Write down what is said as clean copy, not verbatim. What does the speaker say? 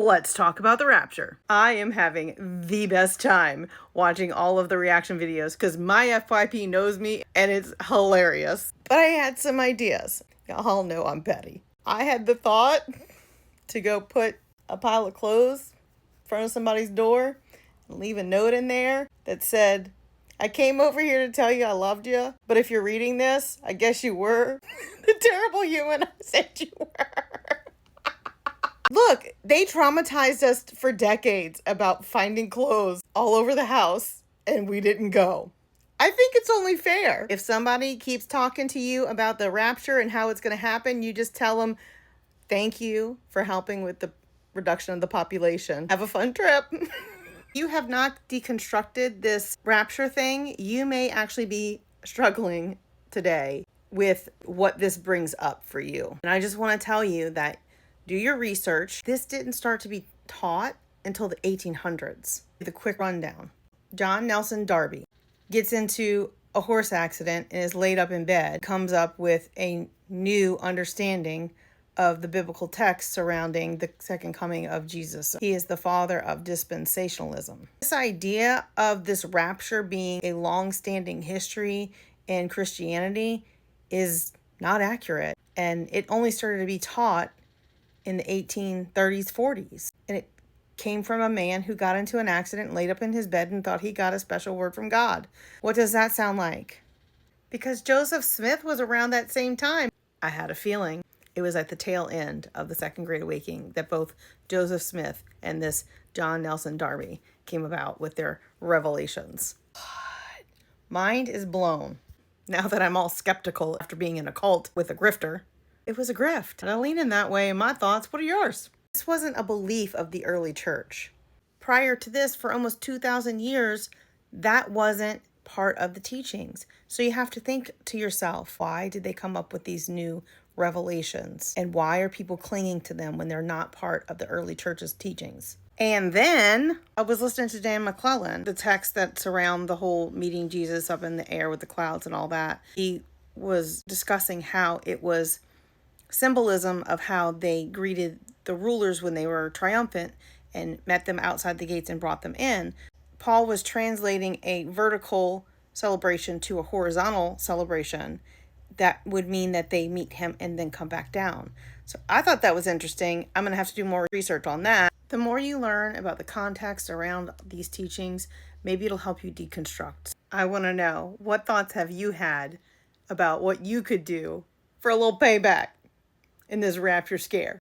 Let's talk about the rapture. I am having the best time watching all of the reaction videos because my FYP knows me and it's hilarious. But I had some ideas. Y'all know I'm petty. I had the thought to go put a pile of clothes in front of somebody's door and leave a note in there that said, I came over here to tell you I loved you, but if you're reading this, I guess you were the terrible human I said you were. Look, they traumatized us for decades about finding clothes all over the house, and we didn't go. I think it's only fair. If somebody keeps talking to you about the rapture and how it's going to happen, you just tell them, thank you for helping with the reduction of the population. Have a fun trip. You have not deconstructed this rapture thing, you may actually be struggling today with what this brings up for you. And I just want to tell you that do your research. This didn't start to be taught until the 1800s. The quick rundown. John Nelson Darby gets into a horse accident and is laid up in bed, comes up with a new understanding of the biblical text surrounding the second coming of Jesus. He is the father of dispensationalism. This idea of this rapture being a long-standing history in Christianity is not accurate, and it only started to be taught in the 1830s, 40s. And it came from a man who got into an accident, laid up in his bed, and thought he got a special word from God. What does that sound like? Because Joseph Smith was around that same time. I had a feeling it was at the tail end of the Second Great Awakening that both Joseph Smith and this John Nelson Darby came about with their revelations. Mind is blown. Now that I'm all skeptical after being in a cult with a grifter. It was a grift. And I lean in that way. My thoughts, what are yours? This wasn't a belief of the early church. Prior to this, for almost 2,000 years, that wasn't part of the teachings. So you have to think to yourself, why did they come up with these new revelations? And why are people clinging to them when they're not part of the early church's teachings? And then I was listening to Dan McClellan, the text that surround the whole meeting Jesus up in the air with the clouds and all that. He was discussing how it was symbolism of how they greeted the rulers when they were triumphant and met them outside the gates and brought them in. Paul was translating a vertical celebration to a horizontal celebration that would mean that they meet him and then come back down. So I thought that was interesting. I'm going to have to do more research on that. The more you learn about the context around these teachings, maybe it'll help you deconstruct. I want to know, what thoughts have you had about what you could do for a little payback in this rapture scare?